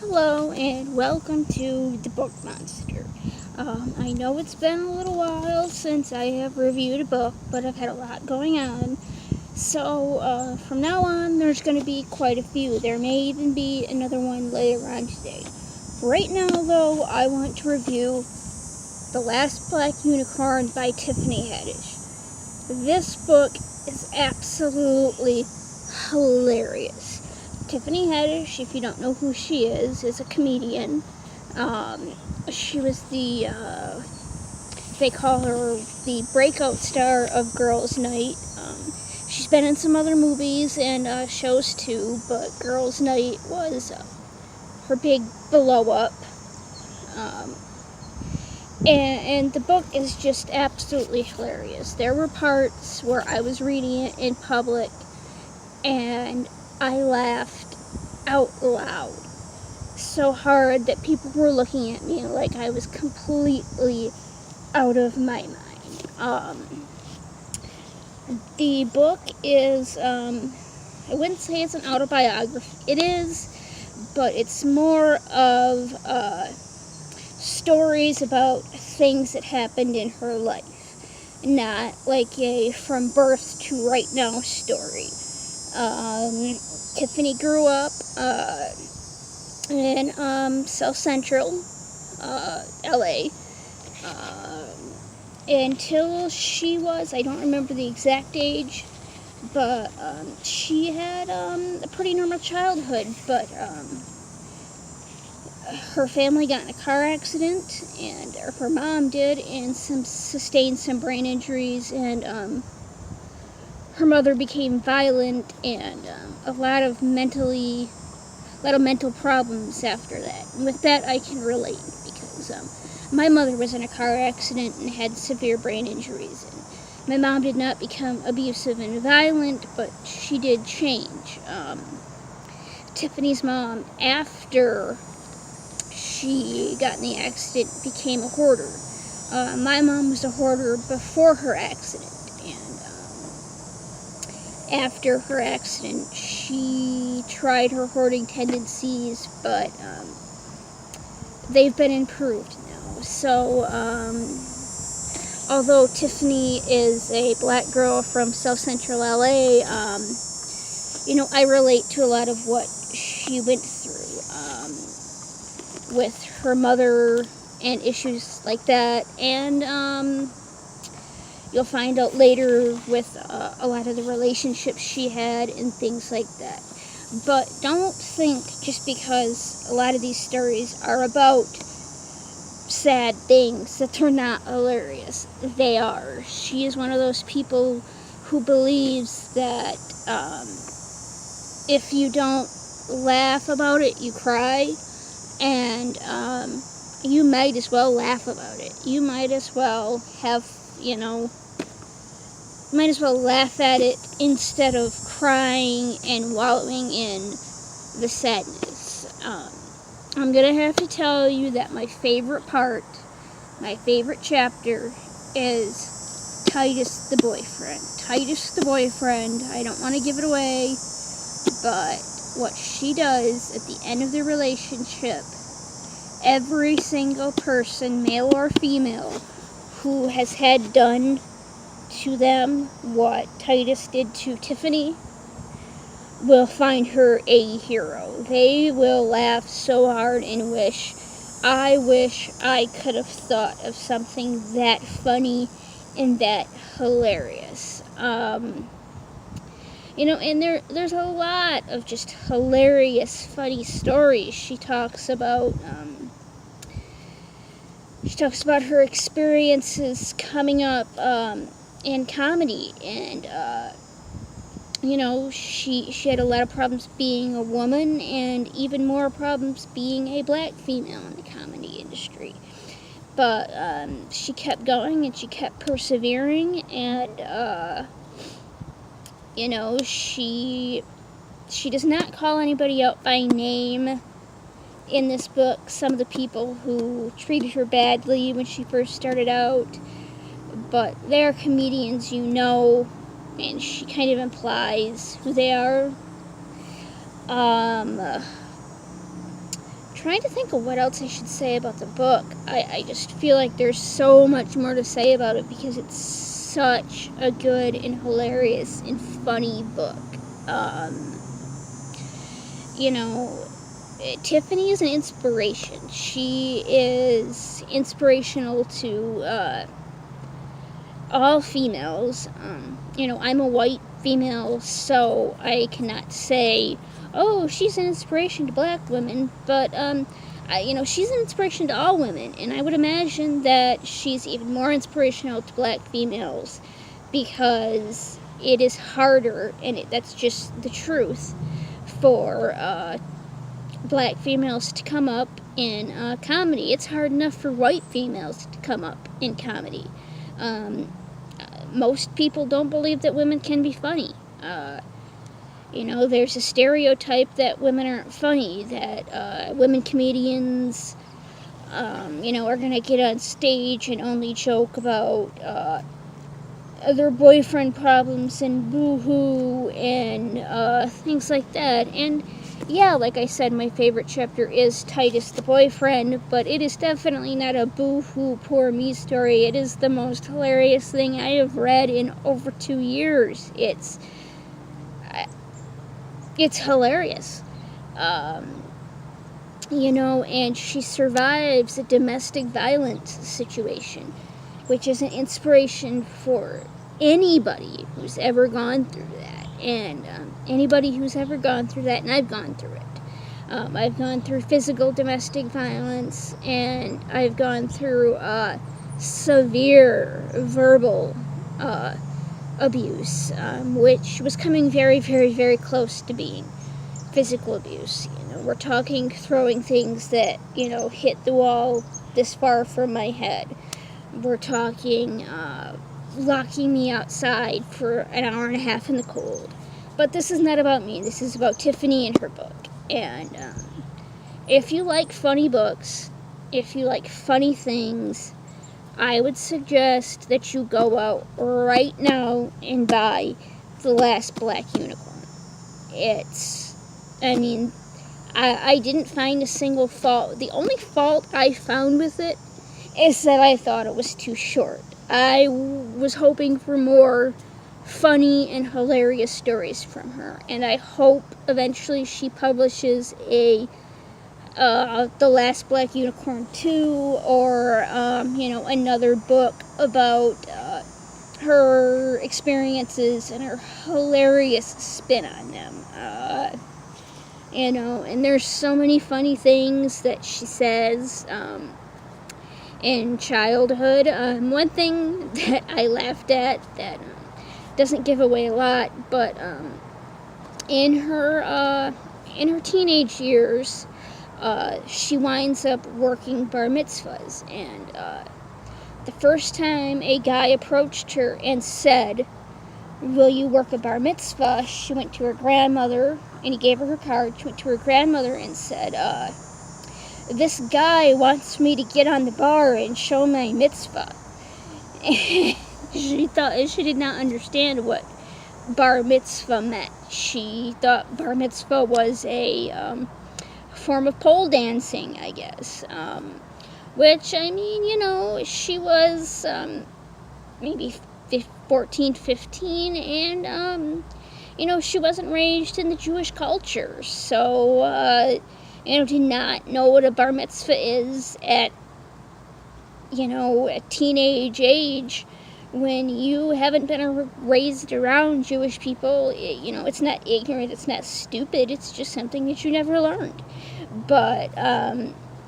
Hello and welcome to the Book Monster. I know it's been a little while since I have reviewed a book, but I've had a lot going on. So from now on, there's going to be quite a few. There may even be another one later on today. Right now, though, I want to review The Last Black Unicorn by Tiffany Haddish. This book is absolutely hilarious. Tiffany Haddish, if you don't know who she is a comedian. She was they call her the breakout star of Girls' Night. She's been in some other movies and shows too, but Girls' Night was her big blow up. Um, and the book is just absolutely hilarious. There were parts where I was reading it in public and I laughed out loud so hard that people were looking at me like I was completely out of my mind. The book is, I wouldn't say it's an autobiography. It is, but it's more of stories about things that happened in her life, not like a from birth to right now story. Tiffany grew up in South Central LA until she was, I don't remember the exact age, but she had a pretty normal childhood, but her family got in a car accident, and her mom did, and sustained some brain injuries, and her mother became violent, and a lot of mental problems after that. And with that, I can relate, because my mother was in a car accident and had severe brain injuries, and my mom did not become abusive and violent, but she did change. Tiffany's mom, after she got in the accident, became a hoarder. My mom was a hoarder before her accident, and after her accident, she tried her hoarding tendencies, but they've been improved now. So, although Tiffany is a black girl from South Central LA, I relate to a lot of what she went through with her mother and issues like that, and you'll find out later with a lot of the relationships she had and things like that. But don't think just because a lot of these stories are about sad things that they're not hilarious. They are. She is one of those people who believes that if you don't laugh about it, you cry, and you might as well laugh about it. You might as well have, might as well laugh at it instead of crying and wallowing in the sadness. I'm gonna have to tell you that my favorite chapter is Titus the Boyfriend. Titus the Boyfriend, I don't want to give it away, but what she does at the end of the relationship, every single person, male or female, who has had done to them what Titus did to Tiffany will find her a hero. They will laugh so hard and wish I could have thought of something that funny and that hilarious. And there's a lot of just hilarious, funny stories. She talks about her experiences coming up in comedy, and she had a lot of problems being a woman, and even more problems being a black female in the comedy industry. But she kept going and she kept persevering, and she does not call anybody out by name in this book. Some of the people who treated her badly when she first started out, but they're comedians, and she kind of implies who they are. trying to think of what else I should say about the book. I just feel like there's so much more to say about it because it's such a good and hilarious and funny book. You know, Tiffany is an inspiration. She is inspirational to all females. You know, I'm a white female, so I cannot say, oh, she's an inspiration to black women, but you know, she's an inspiration to all women, and I would imagine that she's even more inspirational to black females because it is harder, and that's just the truth, for black females to come up in comedy. It's hard enough for white females to come up in comedy. Most people don't believe that women can be funny. You know, there's a stereotype that women aren't funny, that women comedians, you know, are going to get on stage and only joke about their boyfriend problems and boo-hoo and things like that. And yeah, like I said, my favorite chapter is Titus the Boyfriend, but it is definitely not a boo-hoo, poor me story. It is the most hilarious thing I have read in over 2 years. It's hilarious. You know, and she survives a domestic violence situation, which is an inspiration for anybody who's ever gone through that. And anybody who's ever gone through that, and I've gone through it. I've gone through physical domestic violence, and I've gone through severe verbal abuse, which was coming very, very, very close to being physical abuse. You know, we're talking throwing things that, you know, hit the wall this far from my head. We're talking locking me outside for an hour and a half in the cold. But this is not about me. This is about Tiffany and her book. And if you like funny books, if you like funny things, I would suggest that you go out right now and buy The Last Black Unicorn. I mean, I didn't find a single fault. The only fault I found with it is that I thought it was too short. I was hoping for more funny and hilarious stories from her, and I hope eventually she publishes a The Last Black Unicorn 2, or you know, another book about her experiences and her hilarious spin on them. You know, and there's so many funny things that she says in childhood. One thing that I laughed at that doesn't give away a lot, but in her teenage years, she winds up working bar mitzvahs, and the first time a guy approached her and said, "Will you work a bar mitzvah?" she went to her grandmother, and he gave her her card. She went to her grandmother and said, "This guy wants me to get on the bar and show my mitzvah." She did not understand what bar mitzvah meant. She thought bar mitzvah was a form of pole dancing, I guess. Which, I mean, you know, she was maybe 14, 15, and you know, she wasn't raised in the Jewish culture, so you know, did not know what a bar mitzvah is at, you know, a teenage age, when you haven't been raised around Jewish people. You know, it's not ignorant, it's not stupid, it's just something that you never learned. But,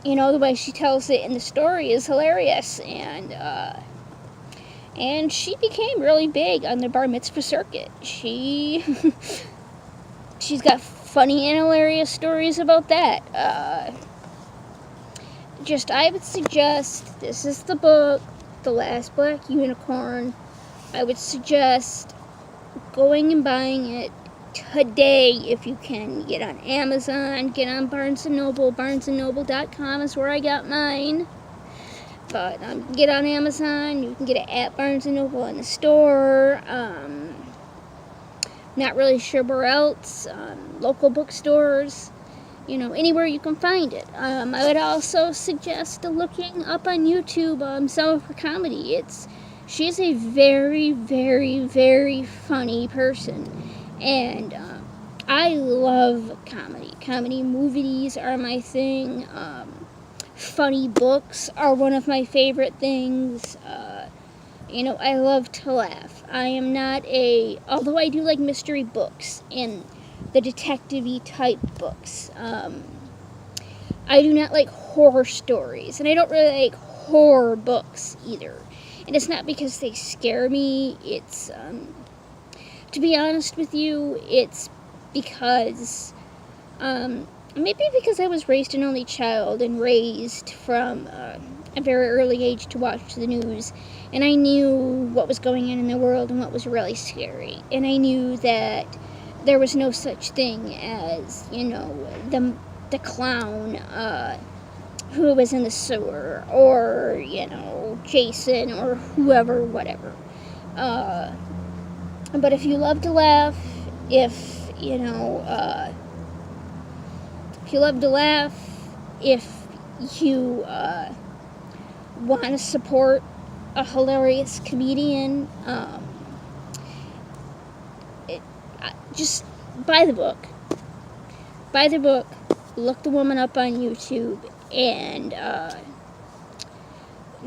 you know, the way she tells it in the story is hilarious, and she became really big on the bar mitzvah circuit. She's got funny and hilarious stories about that. I would suggest, this is the book, The Last Black Unicorn. I would suggest going and buying it today if you can. Get on Amazon, get on Barnes & Noble. BarnesandNoble.com is where I got mine. But get on Amazon. You can get it at Barnes & Noble in the store. Not really sure where else. Local bookstores. anywhere you can find it. I would also suggest looking up on YouTube some of her comedy. She's a very, very, very funny person, and I love comedy. Comedy movies are my thing. Funny books are one of my favorite things. I love to laugh. I am not although I do like mystery books and the detective-y type books. I do not like horror stories, and I don't really like horror books either. And it's not because they scare me. It's, to be honest with you, it's because, maybe because I was raised an only child and raised from a very early age to watch the news, and I knew what was going on in the world and what was really scary. And I knew that there was no such thing as, the clown who was in the sewer, or, Jason, or whoever, whatever. But if you love to laugh, if you want to support a hilarious comedian, just buy the book. Buy the book, look the woman up on YouTube, and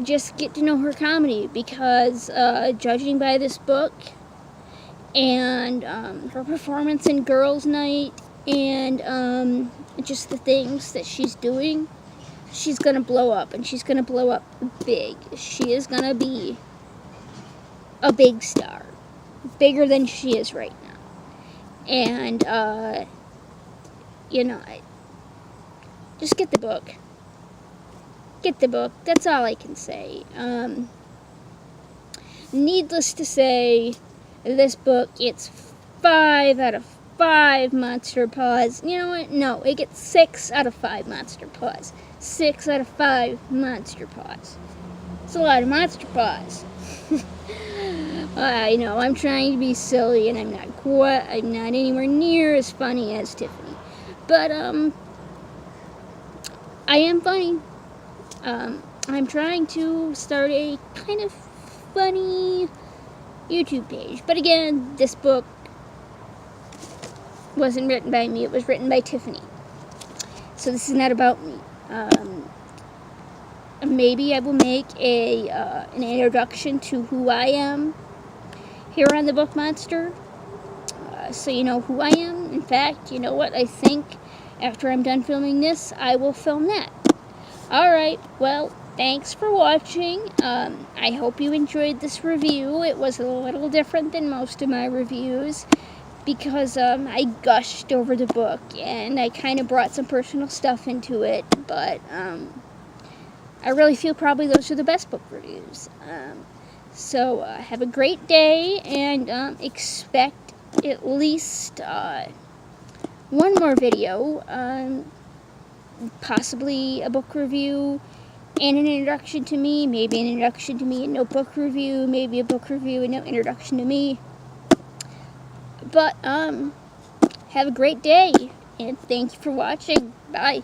just get to know her comedy, because judging by this book and her performance in Girls' Night and just the things that she's doing, she's going to blow up, and she's going to blow up big. She is going to be a big star, bigger than she is right now. And, just get the book. Get the book. That's all I can say. Needless to say, this book, it's 5 out of 5 Monster Paws. You know what? No, it gets 6 out of 5 Monster Paws. 6 out of 5 Monster Paws. It's a lot of Monster Paws. I know, I'm trying to be silly, and I'm not anywhere near as funny as Tiffany. But, I am funny. I'm trying to start a kind of funny YouTube page. But again, this book wasn't written by me. It was written by Tiffany. So this is not about me. Maybe I will make an introduction to who I am here on the Book Monster, so you know who I am. In fact, you know what? I think after I'm done filming this, I will film that. Alright, well, thanks for watching. I hope you enjoyed this review. It was a little different than most of my reviews, because I gushed over the book, and I kind of brought some personal stuff into it, but I really feel probably those are the best book reviews. So have a great day, and expect at least one more video, possibly a book review and an introduction to me, maybe an introduction to me and no book review, maybe a book review and no introduction to me. But have a great day, and thank you for watching. Bye.